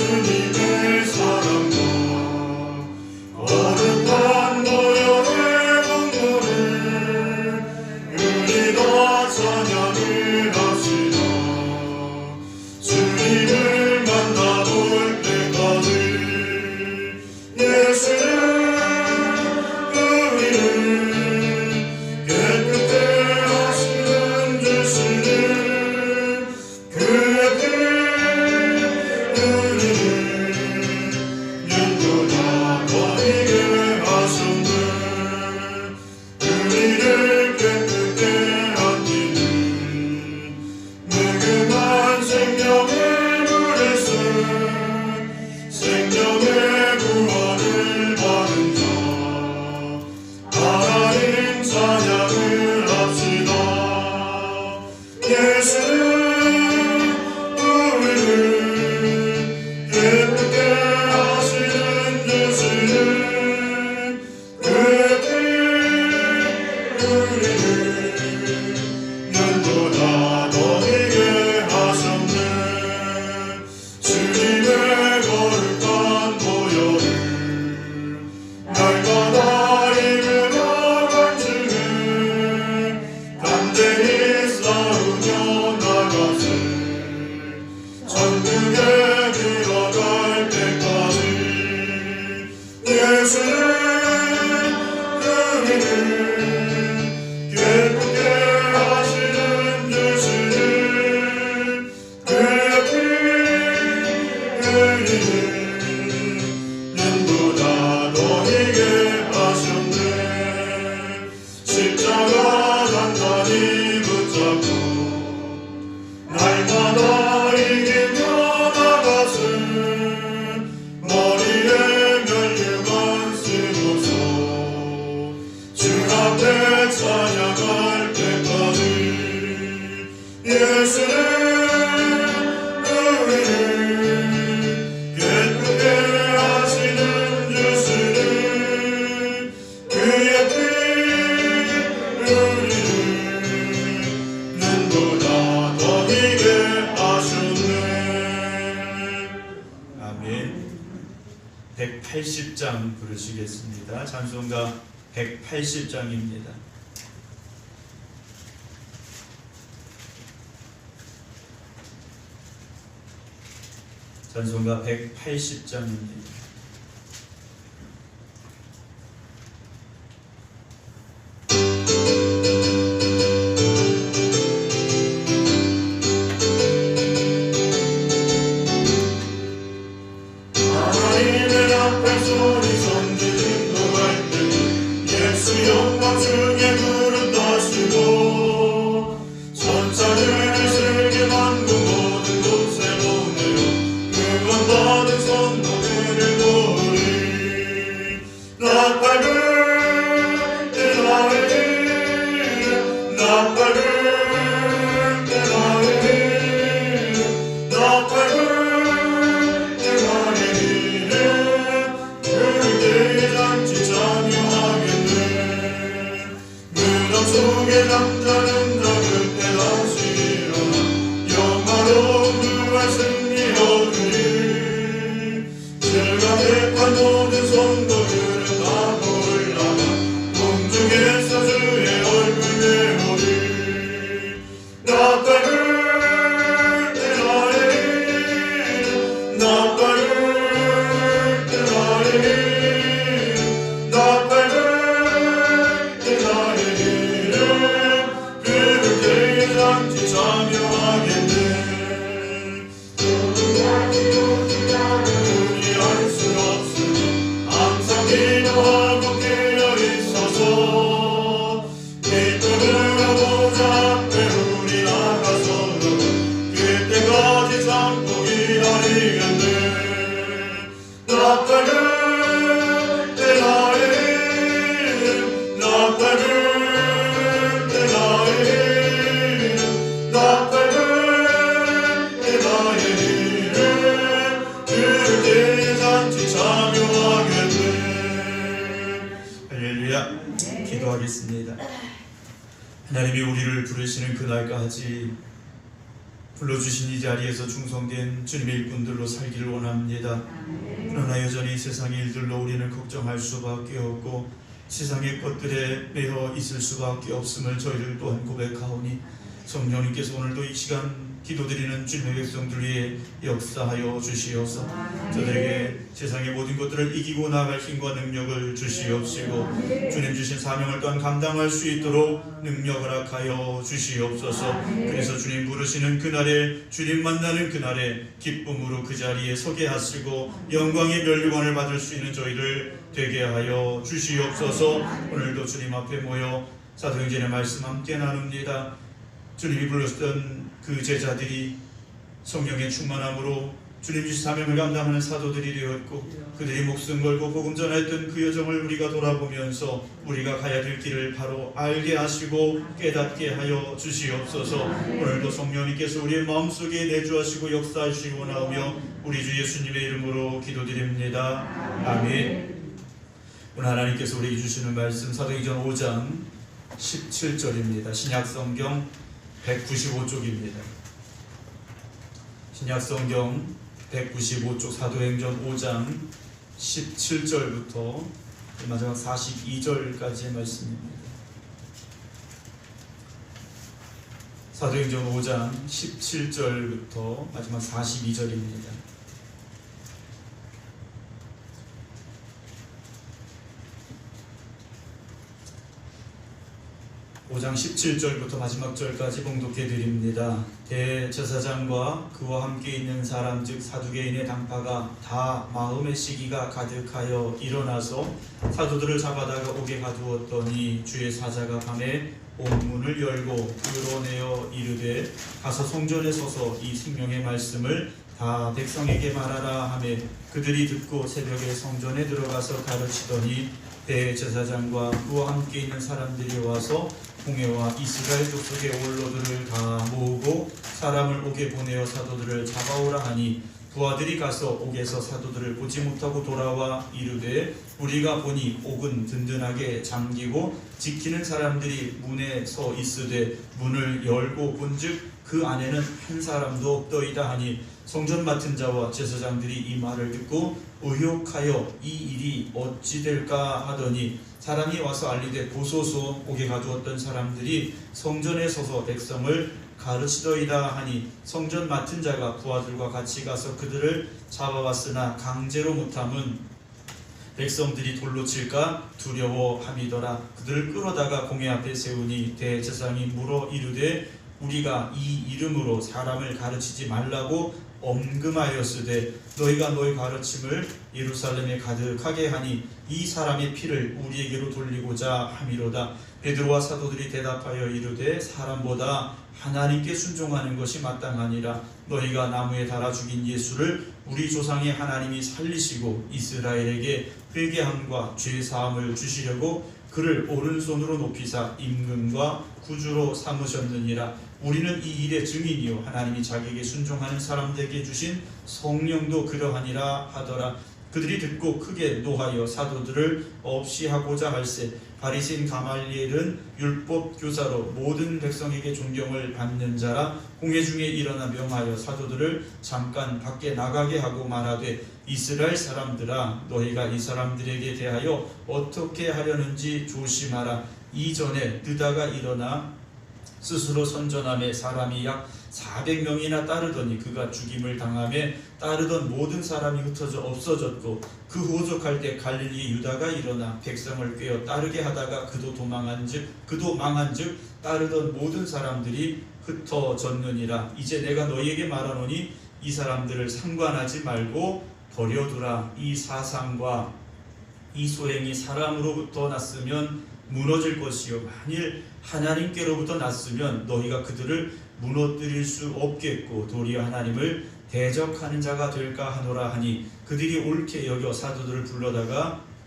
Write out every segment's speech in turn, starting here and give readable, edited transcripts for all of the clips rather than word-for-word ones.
예수님의 사랑과 거룩한 보혈의 공로를 우리 다 찬양을 합시다. 주님을 만나볼 때까지 예수를 아멘. 180장 부르시겠습니다. 찬송가 180장입니다. 찬송가 180장입니다. 기도하겠습니다. 하나님이 우리를 부르시는 그날까지 불러주신 이 자리에서 충성된 주님의 일꾼들로 살기를 원합니다. 그러나 여전히 세상의 일들로 우리는 걱정할 수밖에 없고 세상의 것들에 매여 있을 수밖에 없음을 저희들 또한 고백하오니 성령님께서 오늘도 이 시간 기도드리는 주님의 백성들 위해 역사하여 주시옵소서. 저들에게 세상의 모든 것들을 이기고 나아갈 힘과 능력을 주시옵시고 주님 주신 사명을 또한 감당할 수 있도록 능력을 허락하여 주시옵소서. 그래서 주님 부르시는 그날에 주님 만나는 그날에 기쁨으로 그 자리에 서게 하시고 영광의 면류관을 받을 수 있는 저희를 되게 하여 주시옵소서. 오늘도 주님 앞에 모여 사도행전의 말씀 함께 나눕니다. 주님이 불렀던 그 제자들이 성령의 충만함으로 주님 주신 사명을 감당하는 사도들이 되었고 그들이 목숨 걸고 복음 전했던 그 여정을 우리가 돌아보면서 우리가 가야 될 길을 바로 알게 하시고 깨닫게 하여 주시옵소서. 오늘도 성령님께서 우리의 마음속에 내주하시고 역사하시고 나오며 우리 주 예수님의 이름으로 기도드립니다. 아멘. 오늘 하나님께서 우리에게 주시는 말씀 사도행전 5장 17절입니다. 신약성경 195쪽입니다. 신약성경 195쪽 사도행전 5장 17절부터 마지막 42절까지의 말씀입니다. 사도행전 5장 17절부터 마지막 42절입니다. 5장 17절부터 마지막 절까지 봉독해 드립니다. 대제사장과 그와 함께 있는 사람 즉 사두개인의 당파가 다 마음의 시기가 가득하여 일어나서 사도들을 잡아다가 옥에 가두었더니 주의 사자가 밤에 옥문을 열고 끌어내어 이르되 가서 성전에 서서 이 생명의 말씀을 다 백성에게 말하라 하매 그들이 듣고 새벽에 성전에 들어가서 가르치더니 대제사장과 그와 함께 있는 사람들이 와서 홍해와 이스라엘 족속의 원로들을 다 모으고 사람을 옥에 보내어 사도들을 잡아오라 하니 부하들이 가서 옥에서 사도들을 보지 못하고 돌아와 이르되 우리가 보니 옥은 든든하게 잠기고 지키는 사람들이 문에 서 있으되 문을 열고 본즉 그 안에는 한 사람도 없더이다 하니 성전 맡은 자와 제사장들이 이 말을 듣고 의혹하여 이 일이 어찌 될까 하더니 사람이 와서 알리되 보소서 옥에 가두었던 사람들이 성전에 서서 백성을 가르치더이다 하니 성전 맡은 자가 부하들과 같이 가서 그들을 잡아왔으나 강제로 못함은 백성들이 돌로 칠까 두려워함이더라. 그들을 끌어다가 공회 앞에 세우니 대제사장이 물어 이르되 우리가 이 이름으로 사람을 가르치지 말라고 엄금하였으되 너희가 너희 가르침을 예루살렘에 가득하게 하니 이 사람의 피를 우리에게로 돌리고자 함이로다. 베드로와 사도들이 대답하여 이르되 사람보다 하나님께 순종하는 것이 마땅하니라. 너희가 나무에 달아 죽인 예수를 우리 조상의 하나님이 살리시고 이스라엘에게 회개함과 죄 사함을 주시려고 그를 오른손으로 높이사 임금과 구주로 삼으셨느니라. 우리는 이 일의 증인이요 하나님이 자기에게 순종하는 사람들에게 주신 성령도 그러하니라 하더라. 그들이 듣고 크게 노하여 사도들을 없이 하고자 할세 바리새인 가말리엘은 율법 교사로 모든 백성에게 존경을 받는 자라. 공회 중에 일어나 명하여 사도들을 잠깐 밖에 나가게 하고 말하되 이스라엘 사람들아 너희가 이 사람들에게 대하여 어떻게 하려는지 조심하라. 이전에 느다가 일어나 스스로 선전함에 사람이 약 400명이나 따르더니 그가 죽임을 당함에 따르던 모든 사람이 흩어져 없어졌고 그 후 오족할 때 갈릴리 유다가 일어나 백성을 꿰어 따르게 하다가 그도 망한즉 따르던 모든 사람들이 흩어졌느니라. 이제 내가 너희에게 말하노니 이 사람들을 상관하지 말고 버려두라. 이 사상과 이 소행이 사람으로부터 났으면 무너질 것이요 만일 하나님께로부터 났으면 너희가 그들을 무너뜨릴 수 없겠고 도리어 하나님을 대적하는 자가 될까 하노라 하니 그들이 옳게 여겨 사도들을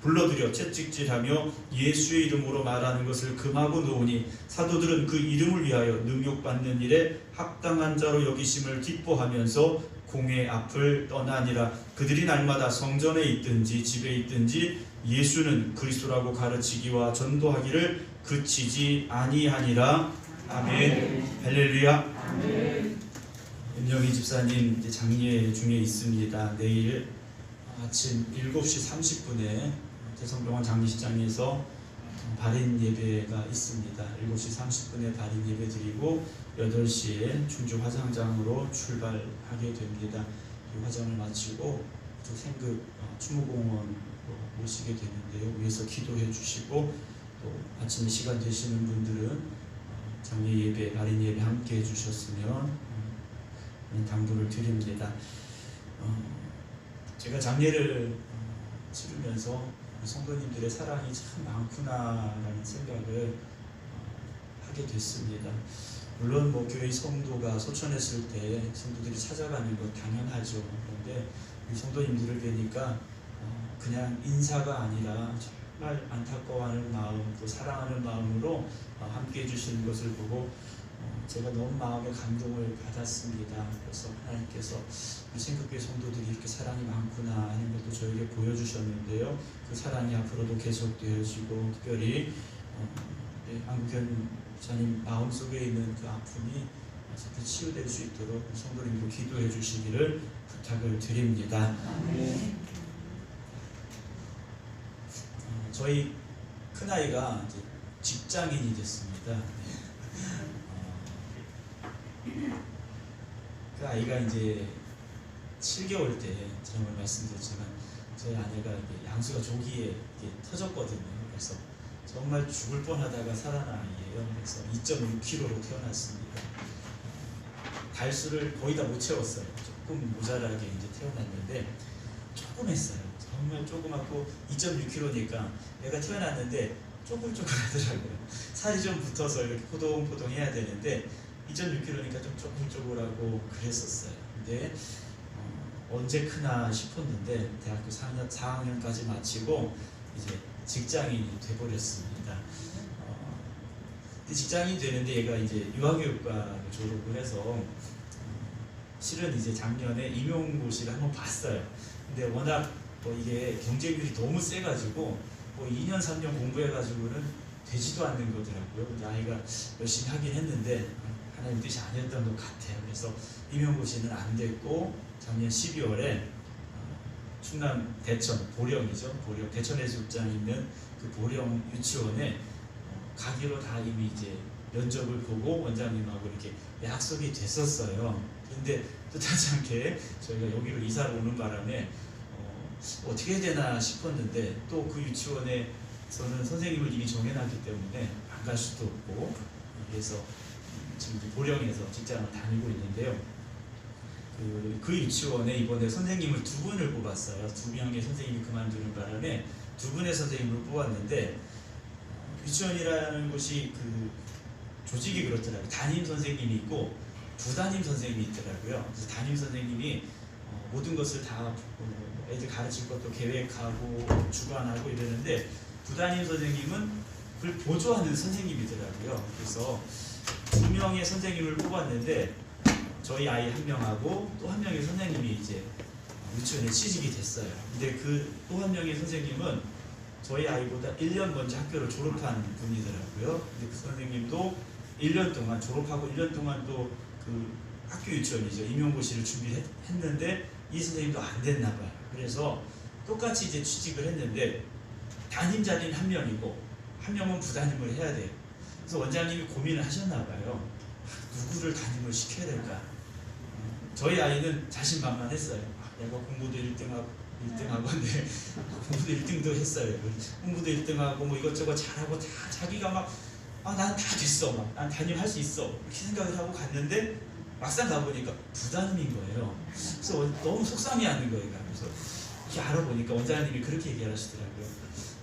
불러들여 채찍질하며 예수의 이름으로 말하는 것을 금하고 놓으니 사도들은 그 이름을 위하여 능욕받는 일에 합당한 자로 여기심을 기뻐하면서 공회 앞을 떠나니라. 그들이 날마다 성전에 있든지 집에 있든지 예수는 그리스도라고 가르치기와 전도하기를 그치지 아니하니라. 아멘. 할렐루야. 아멘. 김영희 집사님 이제 장례 중에 있습니다. 내일 아침 7시 30분에 대성병원 장례식장에서 발인 예배가 있습니다. 7시 30분에 발인 예배 드리고 8시에 충주 화장장으로 출발하게 됩니다. 이 화장을 마치고 또 생급 추모공원으로 모시게 되는데요. 위에서 기도해 주시고 또 아침에 시간 되시는 분들은 장례 예배, 발인 예배 함께 해주셨으면 당부를 드립니다. 제가 장례를 치르면서 성도님들의 사랑이 참 많구나라는 생각을 하게 됐습니다. 물론 뭐 교회 성도가 소천했을 때 성도들이 찾아가는 것 당연하죠. 그런데 이 성도님들을 뵈니까 그냥 인사가 아니라 정말 안타까워하는 마음, 또 사랑하는 마음으로 함께 해주시는 것을 보고 제가 너무 마음에 감동을 받았습니다. 그래서 하나님께서 우리 생각교회 성도들이 이렇게 사랑이 많구나 하는 것도 저에게 보여주셨는데요. 그 사랑이 앞으로도 계속되어지고 특별히 안국현 목사님 마음속에 있는 그 아픔이 어차피 치유될 수 있도록 성도님도 기도해 주시기를 부탁을 드립니다. 저희 큰아이가 이제 직장인이 됐습니다. 그 아이가 이제 7개월 때 지난번에 말씀드렸지만 저희 아내가 양수가 조기에 터졌거든요. 그래서 정말 죽을 뻔하다가 살아난 아이예요. 그래서 2.6kg로 태어났습니다. 달수를 거의 다 못 채웠어요. 조금 모자라게 이제 태어났는데 조금 했어요. 정말 조그맣고 2.6kg니까 얘가 태어났는데 쪼글쪼글하더라고요. 살이 좀 붙어서 이렇게 포동포동 해야 되는데 2.6kg니까 좀 쪼글쪼글하고 그랬었어요. 근데 언제 크나 싶었는데 대학교 4학년까지 마치고 이제 직장인이 돼버렸습니다. 직장인이 되는데 얘가 이제 유아교육과를 졸업을 해서 실은 이제 작년에 임용고시를 한번 봤어요. 근데 워낙 이게 경쟁률이 너무 세가지고 2년 3년 공부해가지고는 되지도 않는 거더라고요. 근데 아이가 열심히 하긴 했는데 하나님 뜻이 아니었던 것 같아요. 그래서 임용고시는 안 됐고 작년 12월에 충남 대천 보령이죠. 보령 대천해수욕장 있는 그 보령 유치원에 가기로 다 이미 이제 면접을 보고 원장님하고 이렇게 약속이 됐었어요. 그런데 뜻하지 않게 저희가 여기로 이사를 오는 바람에 어떻게 해야 되나 싶었는데 또 그 유치원에서는 선생님을 이미 정해놨기 때문에 안 갈 수도 없고 그래서 지금 보령에서 직장을 다니고 있는데요. 그 유치원에 이번에 선생님을 2분을 뽑았어요. 2명의 선생님이 그만두는 바람에 2분의 선생님을 뽑았는데 유치원이라는 곳이 그 조직이 그렇더라고요. 담임 선생님이 있고 부담임 선생님이 있더라고요. 그래서 담임 선생님이 모든 것을 다 애들 가르칠 것도 계획하고 주관하고 이러는데 부담임 선생님은 그걸 보조하는 선생님이더라고요. 그래서 2명의 선생님을 뽑았는데 저희 아이 1명하고 또 1명의 선생님이 이제 유치원에 취직이 됐어요. 근데 그 또 1명의 선생님은 저희 아이보다 1년 먼저 학교를 졸업한 분이더라고요. 근데 그 선생님도 1년 동안 졸업하고 1년 동안 또 그 학교 유치원이죠. 임용고시를 준비했는데 이 선생님도 안 됐나 봐요. 그래서 똑같이 이제 취직을 했는데 담임 자리는 1명이고 1명은 부담임을 해야 돼요. 그래서 원장님이 고민을 하셨나 봐요. 누구를 담임을 시켜야 될까? 저희 아이는 자신만만했어요. 내가 공부도 1등하고 근데 공부도 1등도 했어요. 공부도 1등하고 뭐 이것저것 잘하고 다 자기가 막 난 다 됐어. 막 난 담임할 수 있어. 이렇게 생각을 하고 갔는데 막상 가보니까 부담인 거예요. 그래서 너무 속상해하는 거예요. 그래서 이렇게 알아보니까 원장님이 그렇게 얘기하시더라고요.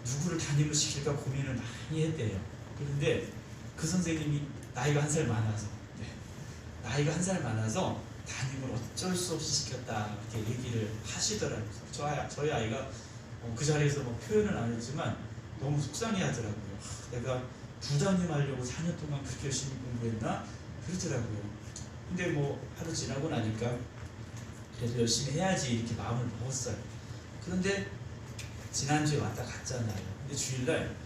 누구를 담임을 시킬까 고민을 많이 했대요. 그런데 그 선생님이 나이가 1살 많아서 나이가 1살 많아서 담임을 어쩔 수 없이 시켰다 이렇게 얘기를 하시더라고요. 저희 아이가 그 자리에서 뭐 표현은 안 했지만 너무 속상해하더라고요. 내가 부담임 하려고 4년 동안 그렇게 열심히 공부했나? 그러더라고요. 근데 뭐 하루 지나고 나니까 그래도 열심히 해야지 이렇게 마음을 먹었어요. 그런데 지난주에 왔다 갔잖아요. 근데 주일날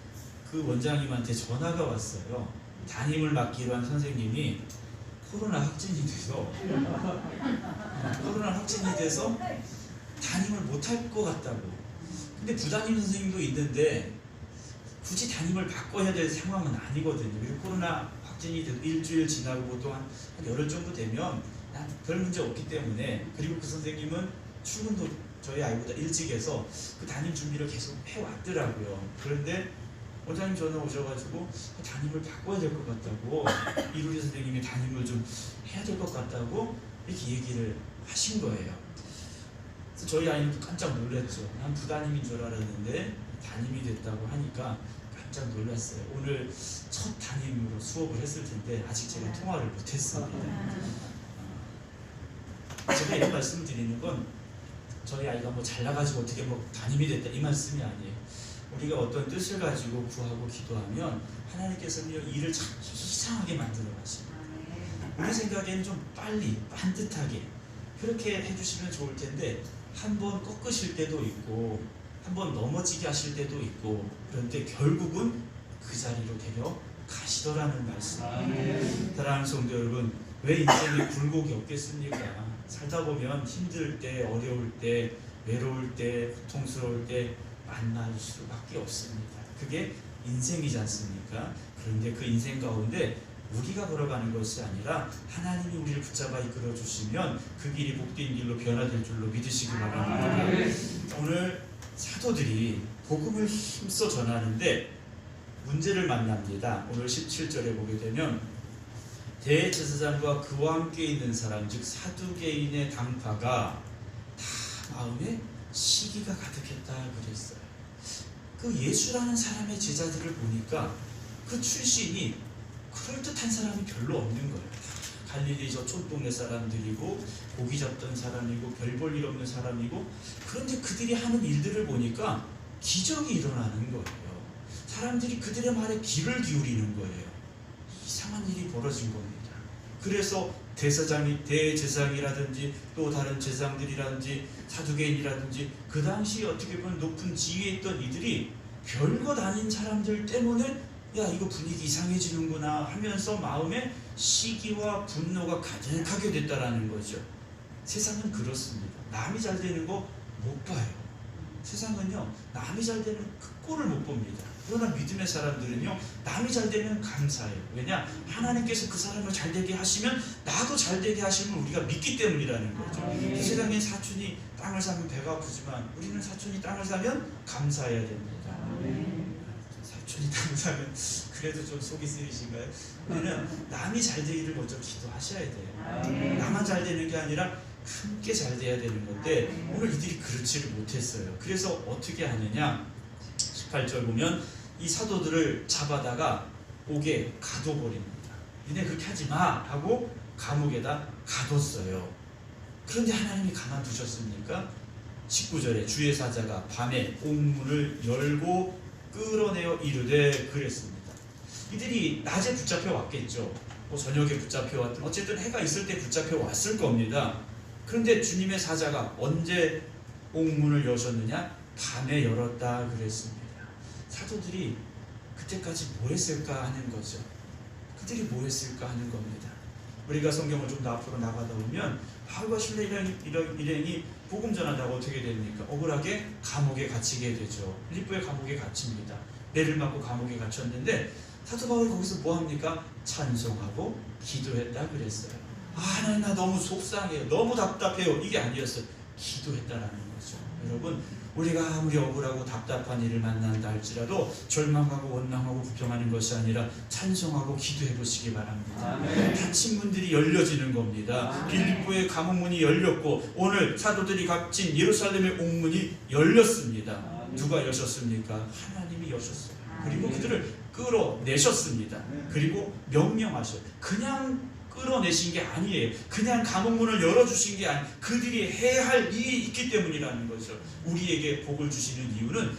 그 원장님한테 전화가 왔어요. 담임을 맡기로 한 선생님이 코로나 확진이 돼서 담임을 못할 것 같다고. 근데 부담임 선생님도 있는데 굳이 담임을 바꿔야 될 상황은 아니거든요. 그리고 코로나 확진이 돼도 일주일 지나고 보통 한 열흘 정도 되면 별 문제 없기 때문에, 그리고 그 선생님은 출근도 저희 아이보다 일찍 해서 그 담임 준비를 계속 해왔더라고요. 그런데 원장님 전화 오셔가지고 담임을 바꿔야 될 것 같다고, 이루리 선생님이 담임을 좀 해야 될 것 같다고 이렇게 얘기를 하신 거예요. 그래서 저희 아이는 깜짝 놀랐죠. 난 부담임인 줄 알았는데 담임이 됐다고 하니까 깜짝 놀랐어요. 오늘 첫 담임으로 수업을 했을 텐데 아직 제가 통화를 못했습니다. 제가 이런 말씀을 드리는 건 저희 아이가 뭐 잘나가지고 어떻게 뭐 담임이 됐다 이 말씀이 아니에요. 우리가 어떤 뜻을 가지고 구하고 기도하면 하나님께서는 일을 참 이상하게 만들어 가십니다. 우리 생각에는 좀 빨리 반듯하게 그렇게 해주시면 좋을 텐데 한번 꺾으실 때도 있고 한번 넘어지게 하실 때도 있고, 그런데 결국은 그 자리로 데려가시더라는 말씀입니다. 사랑하는 성도 여러분, 왜 인생에 굴곡이 없겠습니까? 살다 보면 힘들 때, 어려울 때, 외로울 때, 고통스러울 때 만날 수밖에 없습니다. 그게 인생이지 않습니까? 그런데 그 인생 가운데 우리가 걸어가는 것이 아니라 하나님이 우리를 붙잡아 이끌어 주시면 그 길이 복된 길로 변화될 줄로 믿으시기 바랍니다. 오늘 사도들이 복음을 힘써 전하는데 문제를 만납니다. 오늘 17절에 보게 되면 대제사장과 그와 함께 있는 사람, 즉 사두개인의 당파가 다 마음에 시기가 가득했다 그랬어요. 그 예수라는 사람의 제자들을 보니까 그 출신이 그럴듯한 사람이 별로 없는 거예요. 갈릴리 저 촌동네 사람들이고 고기 잡던 사람이고 별 볼 일 없는 사람이고, 그런데 그들이 하는 일들을 보니까 기적이 일어나는 거예요. 사람들이 그들의 말에 귀를 기울이는 거예요. 이상한 일이 벌어진 겁니다. 그래서 대제사장이라든지 또 다른 제사장들이라든지 사두개인이라든지 그 당시 어떻게 보면 높은 지위에 있던 이들이 별것 아닌 사람들 때문에 야 이거 분위기 이상해지는구나 하면서 마음에 시기와 분노가 가득하게 됐다라는 거죠. 세상은 그렇습니다. 남이 잘 되는 거 못 봐요. 세상은요 남이 잘 되는 그 꼴을 못 봅니다. 그러나 믿음의 사람들은요 남이 잘 되면 감사해요. 왜냐? 하나님께서 그 사람을 잘 되게 하시면 나도 잘 되게 하시면 우리가 믿기 때문이라는 거죠. 이 세상에 사촌이 땅을 사면 배가 아프지만 우리는 사촌이 땅을 사면 감사해야 됩니다. 사촌이 땅을 사면 그래도 좀 속이 쓰이신가요? 우리는 남이 잘 되기를 먼저 기도하셔야 돼요. 나만 잘 되는 게 아니라 함께 잘 돼야 되는 건데 오늘 이들이 그렇지를 못했어요. 그래서 어떻게 하느냐? 18절 보면 이 사도들을 잡아다가 옥에 가둬버립니다. 니네 그렇게 하지 마 하고 감옥에다 가뒀어요. 그런데 하나님이 가만두셨습니까? 19절에 주의 사자가 밤에 옥문을 열고 끌어내어 이르되 그랬습니다. 이들이 낮에 붙잡혀 왔겠죠. 뭐 저녁에 붙잡혀 왔든 어쨌든 해가 있을 때 붙잡혀 왔을 겁니다. 그런데 주님의 사자가 언제 옥문을 여셨느냐? 밤에 열었다 그랬습니다. 사도들이 그때까지 뭐 했을까 하는 거죠. 그들이 뭐 했을까 하는 겁니다. 우리가 성경을 좀 더 앞으로 나가다 보면 바울과 실레 일행이 복음 전하다가 어떻게 됩니까? 억울하게 감옥에 갇히게 되죠. 빌립보의 감옥에 갇힙니다. 매를 맞고 감옥에 갇혔는데 사도 바울이 거기서 뭐 합니까? 찬송하고 기도했다 그랬어요. 하나님 나 너무 속상해요. 너무 답답해요. 이게 아니었어요. 기도했다라는 거죠. 여러분 우리가 아무리 억울하고 답답한 일을 만난다 할지라도 절망하고 원망하고 불평하는 것이 아니라 찬송하고 기도해 보시기 바랍니다. 닫힌 문들이 열려지는 겁니다. 빌립보의 감옥문이 열렸고 오늘 사도들이 갇힌 예루살렘의 옥문이 열렸습니다. 누가 여셨습니까? 하나님이 여셨어요. 그리고 그들을 끌어내셨습니다. 그리고 명령하셔요. 그냥 끌어내신 게 아니에요. 그냥 감옥문을 열어주신 게 아니에요. 그들이 해야 할 일이 있기 때문이라는 거죠. 우리에게 복을 주시는 이유는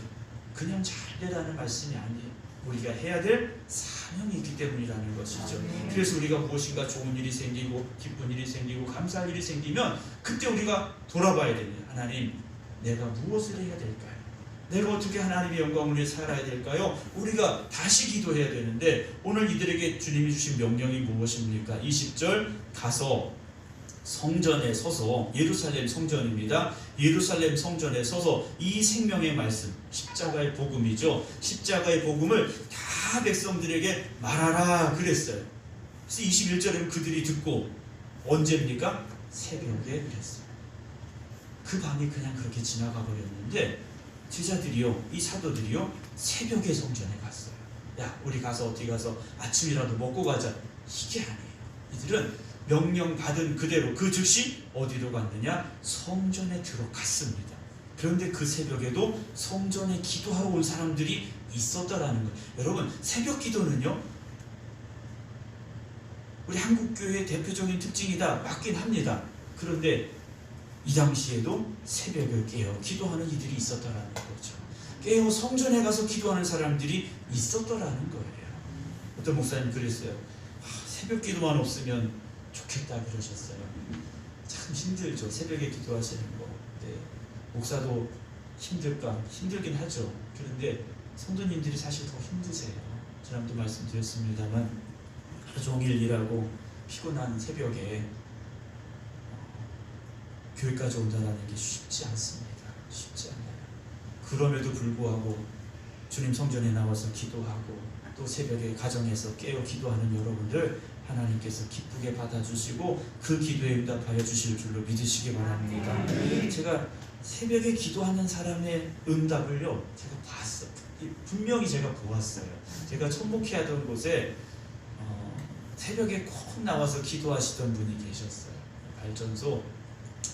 그냥 잘 되라는 말씀이 아니에요. 우리가 해야 될 사명이 있기 때문이라는 것이죠. 그래서 우리가 무엇인가 좋은 일이 생기고 기쁜 일이 생기고 감사할 일이 생기면 그때 우리가 돌아봐야 됩니다. 하나님 내가 무엇을 해야 될까요? 내가 어떻게 하나님의 영광을 위해 살아야 될까요? 우리가 다시 기도해야 되는데 오늘 이들에게 주님이 주신 명령이 무엇입니까? 20절 가서 성전에 서서, 예루살렘 성전입니다. 예루살렘 성전에 서서 이 생명의 말씀, 십자가의 복음이죠. 십자가의 복음을 다 백성들에게 말하라 그랬어요. 그래서 21절에는 그들이 듣고 언제입니까? 새벽에 그랬어요. 그 밤이 그냥 그렇게 지나가 버렸는데 제자들이요, 이 사도들이요, 새벽에 성전에 갔어요. 야, 우리 가서 어디 가서 아침이라도 먹고 가자. 이게 아니에요. 이들은 명령 받은 그대로 그 즉시 어디로 갔느냐? 성전에 들어갔습니다. 그런데 그 새벽에도 성전에 기도하러 온 사람들이 있었다라는 거예요. 여러분, 새벽 기도는요, 우리 한국교회의 대표적인 특징이다, 맞긴 합니다. 그런데 이 당시에도 새벽을 깨어 기도하는 이들이 있었다라는 거죠. 깨어 성전에 가서 기도하는 사람들이 있었더라는 거예요. 어떤 목사님 그랬어요. 새벽 기도만 없으면 좋겠다 그러셨어요. 참 힘들죠. 새벽에 기도하시는 거. 네. 목사도 힘들긴 하죠. 그런데 성도님들이 사실 더 힘드세요. 지난번도 말씀드렸습니다만 하루 종일 일하고 피곤한 새벽에 교회까지 온다는 게 쉽지 않습니다. 쉽지 않아요. 그럼에도 불구하고 주님 성전에 나와서 기도하고 또 새벽에 가정에서 깨어 기도하는 여러분들 하나님께서 기쁘게 받아주시고 그 기도에 응답하여 주실 줄로 믿으시기 바랍니다. 제가 새벽에 기도하는 사람의 응답을요, 제가 봤어요. 분명히 제가 보았어요. 제가 천목회하던 곳에 새벽에 꼭 나와서 기도하시던 분이 계셨어요. 발전소,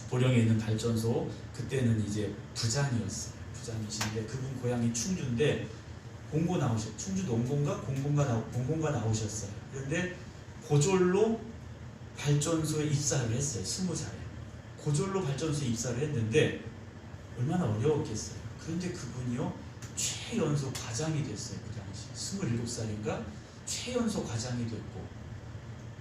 보령에 있는 발전소, 그때는 이제 부장이었어요. 부장이신데 그분 고향이 충주인데 충주 농공가 공공가 나오셨어요. 그런데 고졸로 발전소에 입사를 했어요. 20살에 고졸로 발전소에 입사를 했는데 얼마나 어려웠겠어요. 그런데 그분이요, 최연소 과장이 됐어요. 그 당시 27살인가 최연소 과장이 됐고,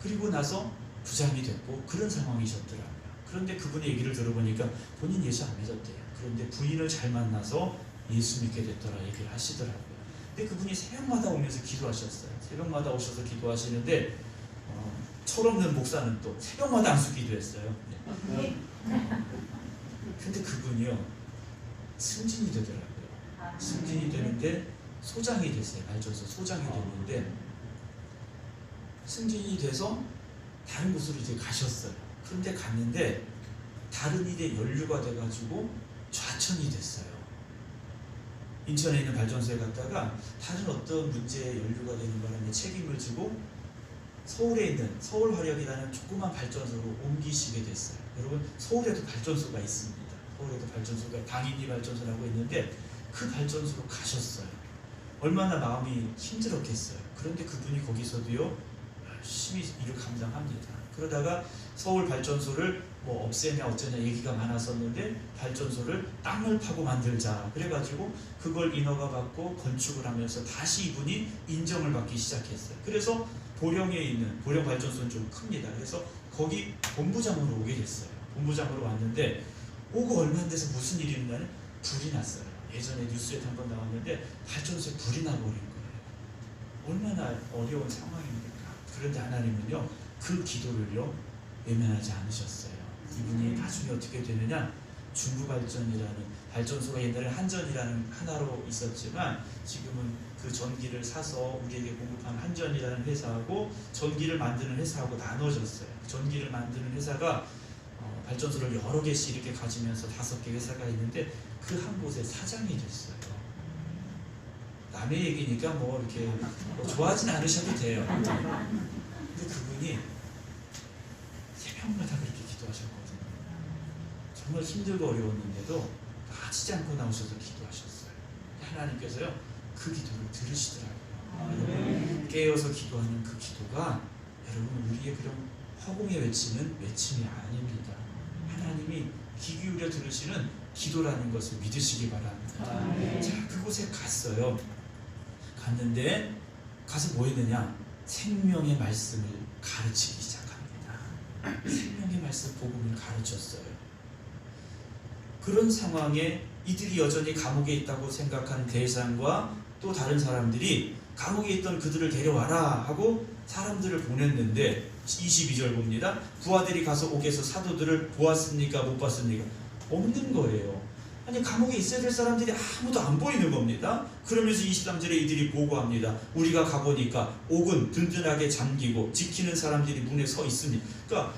그리고 나서 부장이 됐고, 그런 상황이셨더라고요. 그런데 그분의 얘기를 들어보니까 본인 예수 안 믿었대요. 그런데 부인을 잘 만나서 예수 믿게 됐더라 얘기를 하시더라고요. 근데 그분이 새벽마다 오면서 기도하셨어요. 새벽마다 오셔서 기도하시는데 철없는 목사는 또 새벽마다 안수 기도했어요. 네. 근데 그분이요, 승진이 되더라고요. 승진이 되는데 소장이 됐어요. 발전소 소장이 됐는데 승진이 돼서 다른 곳으로 이제 가셨어요. 그런데 갔는데 다른 일에 연루가 돼가지고 좌천이 됐어요. 인천에 있는 발전소에 갔다가 다른 어떤 문제에 연루가 되는 바람에 책임을 지고 서울에 있는 서울화력이라는 조그만 발전소로 옮기시게 됐어요. 여러분, 서울에도 발전소가 있습니다. 서울에도 발전소가 당인리 발전소라고 있는데 그 발전소로 가셨어요. 얼마나 마음이 힘들었겠어요. 그런데 그분이 거기서도요, 열심히 일을 감당합니다. 그러다가 서울 발전소를 뭐 없애냐 어쩌냐 얘기가 많았었는데 발전소를 땅을 파고 만들자 그래가지고 그걸 인허가 받고 건축을 하면서 다시 이분이 인정을 받기 시작했어요. 그래서 보령에 있는, 보령 발전소는 좀 큽니다. 그래서 거기 본부장으로 오게 됐어요. 본부장으로 왔는데 오고 얼마 안 돼서 무슨 일이 있냐면 불이 났어요. 예전에 뉴스에 한번 나왔는데 발전소에 불이 나버린 거예요. 얼마나 어려운 상황입니까? 그런데 하나님은요, 그 기도를요 외면하지 않으셨어요. 이분이 나중에 어떻게 되느냐, 중부발전이라는 발전소가 옛날에 한전이라는 하나로 있었지만 지금은 그 전기를 사서 우리에게 공급하는 한전이라는 회사하고 전기를 만드는 회사하고 나눠졌어요. 전기를 만드는 회사가 발전소를 여러 개씩 이렇게 가지면서 5개 회사가 있는데 그 한 곳에 사장이 됐어요. 남의 얘기니까 뭐 이렇게 좋아하진 않으셔도 돼요. 근데 그분이 새벽마다 그렇게 기도하셨거든요. 정말 힘들고 어려웠는데도 빠지지 않고 나오셔서 기도하셨어요. 하나님께서요, 그 기도를 들으시더라고요. 깨어서 기도하는 그 기도가 여러분 우리의 그런 허공에 외치는 외침이 아닙니다. 하나님이 귀 기울여 들으시는 기도라는 것을 믿으시기 바랍니다. 자, 그곳에 갔어요. 갔는데 가서 뭐 했느냐? 생명의 말씀을 가르치기 시작합니다. 생명의 말씀 복음을 가르쳤어요. 그런 상황에 이들이 여전히 감옥에 있다고 생각한 대장과 또 다른 사람들이 감옥에 있던 그들을 데려와라 하고 사람들을 보냈는데 22절 봅니다. 부하들이 가서 옥에서 사도들을 보았습니까? 못 봤습니까? 없는 거예요. 아니 감옥에 있어야 될 사람들이 아무도 안 보이는 겁니다. 그러면서 23절에 이들이 보고합니다. 우리가 가보니까 옥은 든든하게 잠기고 지키는 사람들이 문에 서 있으니, 그러니까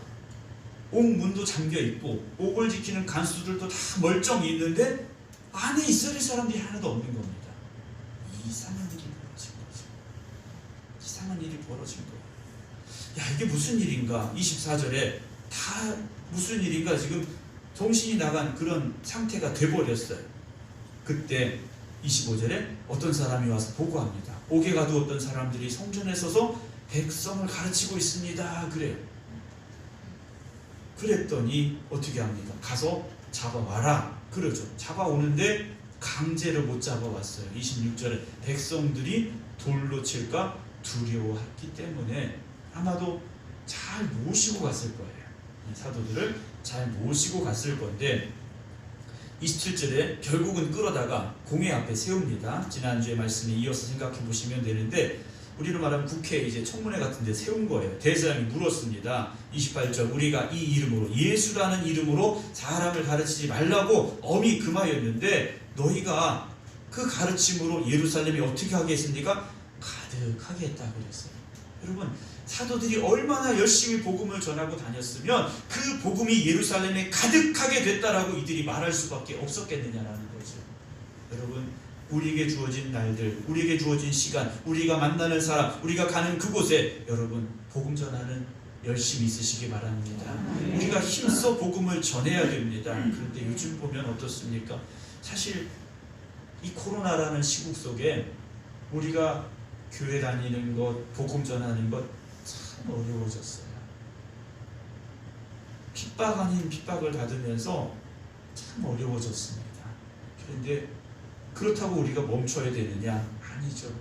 옥 문도 잠겨 있고 옥을 지키는 간수들도 다 멀쩡히 있는데 안에 있어야 될 사람들이 하나도 없는 겁니다. 이상한 일이 벌어진 거죠. 이상한 일이 벌어진 거예요. 야, 이게 무슨 일인가? 24절에 다 무슨 일인가 지금 정신이 나간 그런 상태가 돼버렸어요. 그때 25절에 어떤 사람이 와서 보고합니다. 옥에 가두었던 사람들이 성전에 서서 백성을 가르치고 있습니다. 그래요. 그랬더니 어떻게 합니까? 가서 잡아와라 그러죠. 잡아오는데 강제로 못 잡아왔어요. 26절에 백성들이 돌로 칠까 두려워했기 때문에 아마도 잘 모시고 갔을 거예요. 사도들을 잘 모시고 갔을 건데 27절에 결국은 끌어다가 공회 앞에 세웁니다. 지난주에 말씀에 이어서 생각해 보시면 되는데, 우리로 말하면 국회 이제 청문회 같은 데 세운 거예요. 대제사장이 물었습니다. 28절, 우리가 이 이름으로, 예수라는 이름으로 사람을 가르치지 말라고 엄히 금하였는데 너희가 그 가르침으로 예루살렘이 어떻게 하겠습니까? 가득하게 했다 그랬어요. 여러분, 사도들이 얼마나 열심히 복음을 전하고 다녔으면 그 복음이 예루살렘에 가득하게 됐다라고 이들이 말할 수밖에 없었겠느냐라는 거죠. 여러분, 우리에게 주어진 날들, 우리에게 주어진 시간, 우리가 만나는 사람, 우리가 가는 그곳에 여러분 복음 전하는 열심히 있으시기 바랍니다. 우리가 힘써 복음을 전해야 됩니다. 그런데 요즘 보면 어떻습니까? 사실 이 코로나라는 시국 속에 우리가 교회 다니는 것, 복음 전하는 것 참 어려워졌어요. 핍박 아닌 핍박을 받으면서 참 어려워졌습니다. 그런데 그렇다고 우리가 멈춰야 되느냐? 아니죠.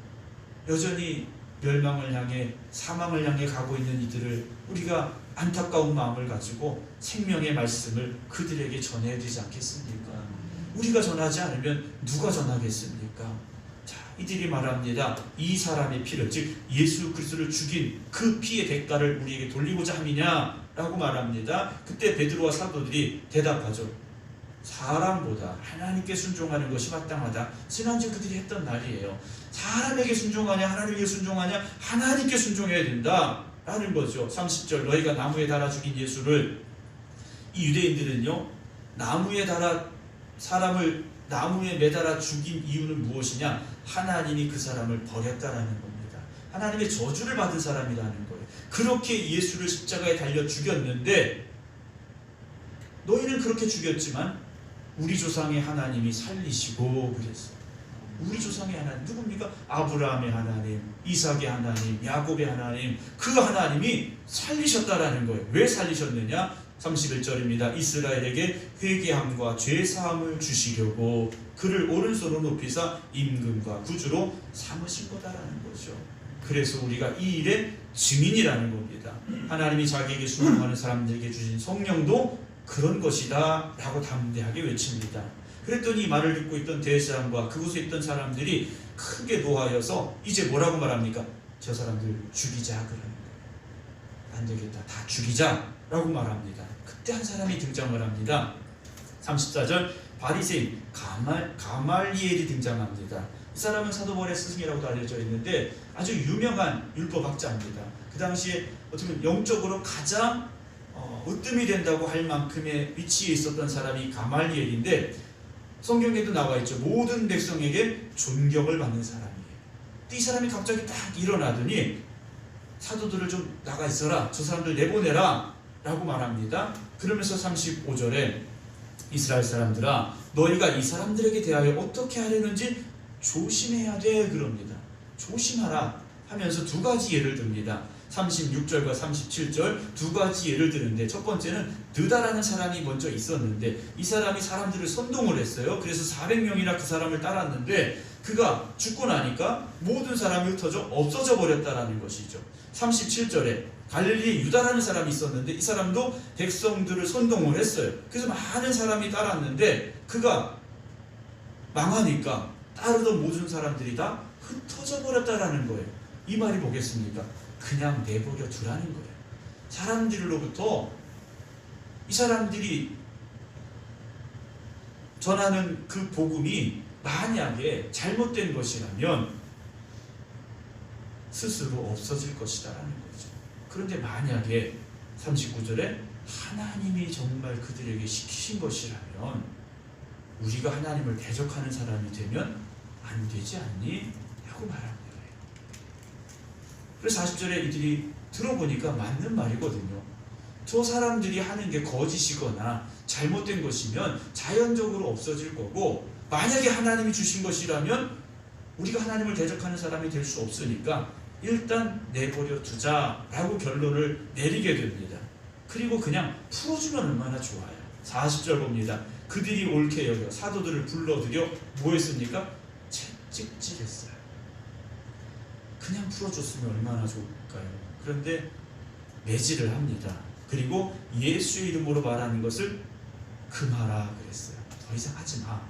여전히 멸망을 향해, 사망을 향해 가고 있는 이들을 우리가 안타까운 마음을 가지고 생명의 말씀을 그들에게 전해야 되지 않겠습니까? 우리가 전하지 않으면 누가 전하겠습니까? 자, 이들이 말합니다. 이 사람의 피를, 즉 예수 그리스도를 죽인 그 피의 대가를 우리에게 돌리고자 함이냐? 라고 말합니다. 그때 베드로와 사도들이 대답하죠. 사람보다 하나님께 순종하는 것이 마땅하다. 지난주 그들이 했던 날이에요. 사람에게 순종하냐 하나님에게 순종하냐? 하나님께 순종해야 된다 라는 거죠. 30절, 너희가 나무에 달아 죽인 예수를, 이 유대인들은요 나무에 달아 사람을 나무에 매달아 죽인 이유는 무엇이냐? 하나님이 그 사람을 버렸다라는 겁니다. 하나님의 저주를 받은 사람이라는 거예요. 그렇게 예수를 십자가에 달려 죽였는데 너희는 그렇게 죽였지만 우리 조상의 하나님이 살리시고 그랬어요. 우리 조상의 하나님 누굽니까? 아브라함의 하나님, 이삭의 하나님, 야곱의 하나님, 그 하나님이 살리셨다라는 거예요. 왜 살리셨느냐? 31절입니다. 이스라엘에게 회개함과 죄사함을 주시려고 그를 오른손으로 높이사 임금과 구주로 삼으신 거다라는 거죠. 그래서 우리가 이 일의 증인이라는 겁니다. 하나님이 자기에게 순종하는 사람들에게 주신 성령도 그런 것이다 라고 담대하게 외칩니다. 그랬더니 이 말을 듣고 있던 대제사장과 그곳에 있던 사람들이 크게 노하여서 이제 뭐라고 말합니까? 저 사람들 죽이자 그러는 거예요. 안 되겠다, 다 죽이자 라고 말합니다. 그때 한 사람이 등장을 합니다. 34절, 바리새인 가말리엘이 등장합니다. 이 사람은 사도 바울의 스승이라고도 알려져 있는데 아주 유명한 율법학자입니다. 그 당시에 어떻게 보면 영적으로 가장 으뜸이 된다고 할 만큼의 위치에 있었던 사람이 가말리엘인데, 성경에도 나와 있죠. 모든 백성에게 존경을 받는 사람이에요. 이 사람이 갑자기 딱 일어나더니 사도들을 좀 나가 있어라, 저 사람들 내보내라 라고 말합니다. 그러면서 35절에 이스라엘 사람들아, 너희가 이 사람들에게 대하여 어떻게 하려는지 조심해야 돼 그럽니다. 조심하라 하면서 두 가지 예를 듭니다. 36절과 37절 두 가지 예를 드는데, 첫 번째는 느다라는 사람이 먼저 있었는데 이 사람이 사람들을 선동을 했어요. 그래서 400명이나 그 사람을 따랐는데 그가 죽고 나니까 모든 사람이 흩어져 없어져 버렸다라는 것이죠. 37절에 갈릴리에 유다라는 사람이 있었는데 이 사람도 백성들을 선동을 했어요. 그래서 많은 사람이 따랐는데 그가 망하니까 따르던 모든 사람들이 다 흩어져 버렸다라는 거예요. 이 말이 뭐겠습니까? 그냥 내버려 두라는 거예요. 사람들로부터 이 사람들이 전하는 그 복음이 만약에 잘못된 것이라면 스스로 없어질 것이다라는 거죠. 그런데 만약에 39절에 하나님이 정말 그들에게 시키신 것이라면 우리가 하나님을 대적하는 사람이 되면 안 되지 않니? 라고 말하는 거예요. 그래서 40절에 이들이 들어보니까 맞는 말이거든요. 저 사람들이 하는 게 거짓이거나 잘못된 것이면 자연적으로 없어질 거고, 만약에 하나님이 주신 것이라면 우리가 하나님을 대적하는 사람이 될 수 없으니까 일단 내버려 두자라고 결론을 내리게 됩니다. 그리고 그냥 풀어주면 얼마나 좋아요. 40절 봅니다. 그들이 옳게 여겨 사도들을 불러들여 뭐 했습니까? 채찍질했어요. 그냥 풀어줬으면 얼마나 좋을까요? 그런데 매질을 합니다. 그리고 예수의 이름으로 말하는 것을 금하라 그랬어요. 더 이상 하지 마.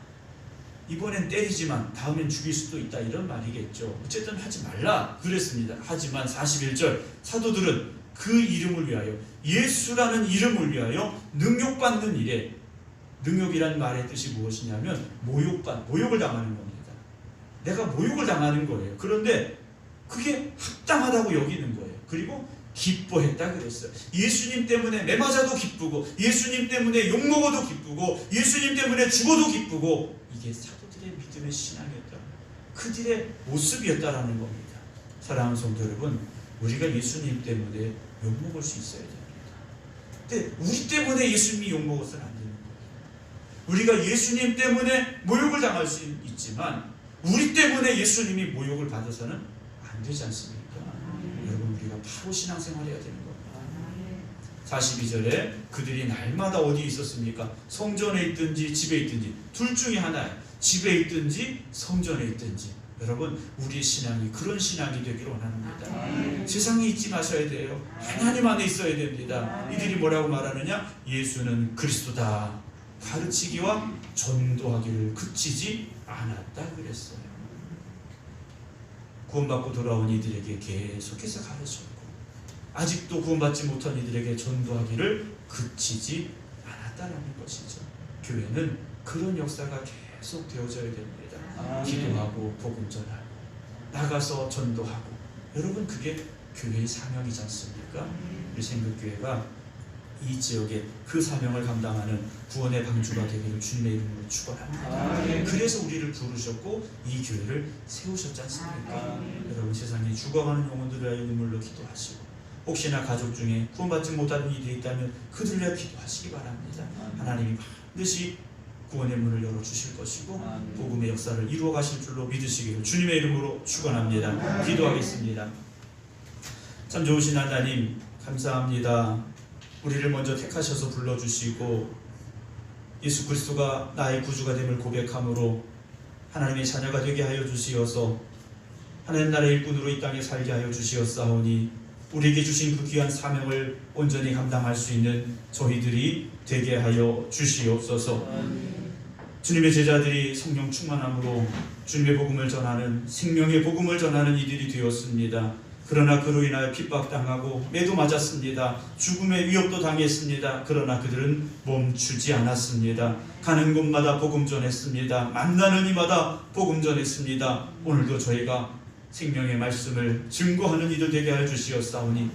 이번엔 때리지만 다음엔 죽일 수도 있다, 이런 말이겠죠. 어쨌든 하지 말라 그랬습니다. 하지만 41절 사도들은 그 이름을 위하여, 예수라는 이름을 위하여 능욕받는 일에, 능욕이란 말의 뜻이 무엇이냐면 모욕을 당하는 겁니다. 내가 모욕을 당하는 거예요. 그런데 그게 합당하다고 여기는 거예요. 그리고 기뻐했다 그랬어요. 예수님 때문에 매 맞아도 기쁘고, 예수님 때문에 욕먹어도 기쁘고, 예수님 때문에 죽어도 기쁘고, 이게 사도들의 믿음의 신앙이었다, 그들의 모습이었다라는 겁니다. 사랑하는 성도 여러분, 우리가 예수님 때문에 욕먹을 수 있어야 됩니다. 근데 우리 때문에 예수님이 욕먹어서는 안 되는 거예요. 우리가 예수님 때문에 모욕을 당할 수 있지만 우리 때문에 예수님이 모욕을 받아서는 안 되지 않습니까? 여러분, 우리가 바로 신앙생활 해야 되는 겁니다. 42절에 그들이 날마다 어디에 있었습니까? 성전에 있든지 집에 있든지, 둘 중에 하나예요. 집에 있든지 성전에 있든지. 여러분, 우리의 신앙이 그런 신앙이 되기를 원합니다. 세상에 있지 마셔야 돼요. 하나님 안에 있어야 됩니다. 이들이 뭐라고 말하느냐? 예수는 그리스도다 가르치기와 전도하기를 그치지 않았다 그랬어요. 구원받고 돌아온 이들에게 계속해서 가르쳤고, 아직도 구원받지 못한 이들에게 전도하기를 그치지 않았다라는 것이죠. 교회는 그런 역사가 계속 되어져야 됩니다. 기도하고 복음 전하고 나가서 전도하고, 여러분, 그게 교회의 사명이지 않습니까? 우리 생각교회가 이 지역에 그 사명을 감당하는 구원의 방주가 되기를 주님의 이름으로 축원합니다. 그래서 우리를 부르셨고 이 교회를 세우셨지 않습니까? 여러분, 세상에 죽어가는 영혼들을 위하여 눈물로 기도하시고, 혹시나 가족 중에 구원받지 못하는 이들이 있다면 그들을 위하여 기도하시기 바랍니다. 하나님이 반드시 구원의 문을 열어주실 것이고 복음의 역사를 이루어 가실 줄로 믿으시기를 주님의 이름으로 축원합니다. 기도하겠습니다. 참 좋으신 하나님, 감사합니다. 우리를 먼저 택하셔서 불러주시고 예수 그리스도가 나의 구주가 됨을 고백함으로 하나님의 자녀가 되게 하여 주시어서 하나님 나라의 일꾼으로 이 땅에 살게 하여 주시었사오니 우리에게 주신 그 귀한 사명을 온전히 감당할 수 있는 저희들이 되게 하여 주시옵소서. 주님의 제자들이 성령 충만함으로 주님의 복음을 전하는, 생명의 복음을 전하는 이들이 되었습니다. 그러나 그로 인하여 핍박당하고 매도 맞았습니다. 죽음의 위협도 당했습니다. 그러나 그들은 멈추지 않았습니다. 가는 곳마다 복음 전했습니다. 만나는 이마다 복음 전했습니다. 오늘도 저희가 생명의 말씀을 증거하는 이들 되게 하여 주시었사오니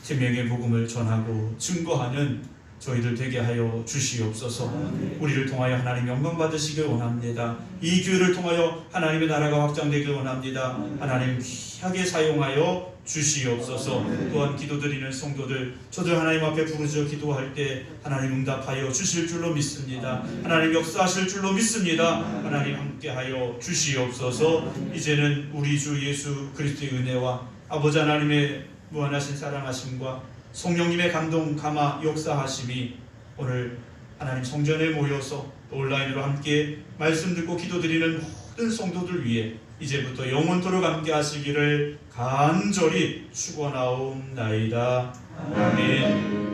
생명의 복음을 전하고 증거하는 저희들 되게 하여 주시옵소서. 우리를 통하여 하나님 영광 받으시길 원합니다. 이 교회를 통하여 하나님의 나라가 확장되길 원합니다. 하나님 귀하게 사용하여 주시옵소서. 또한 기도드리는 성도들, 저들 하나님 앞에 부르짖어 기도할 때 하나님 응답하여 주실 줄로 믿습니다. 하나님 역사하실 줄로 믿습니다. 하나님 함께하여 주시옵소서. 이제는 우리 주 예수 그리스도의 은혜와 아버지 하나님의 무한하신 사랑하심과 성령님의 감동 감화 역사하심이 오늘 하나님 성전에 모여서 온라인으로 함께 말씀 듣고 기도드리는 모든 성도들 위해 이제부터 영원토록 함께 하시기를 간절히 축원하옵나이다. 아멘.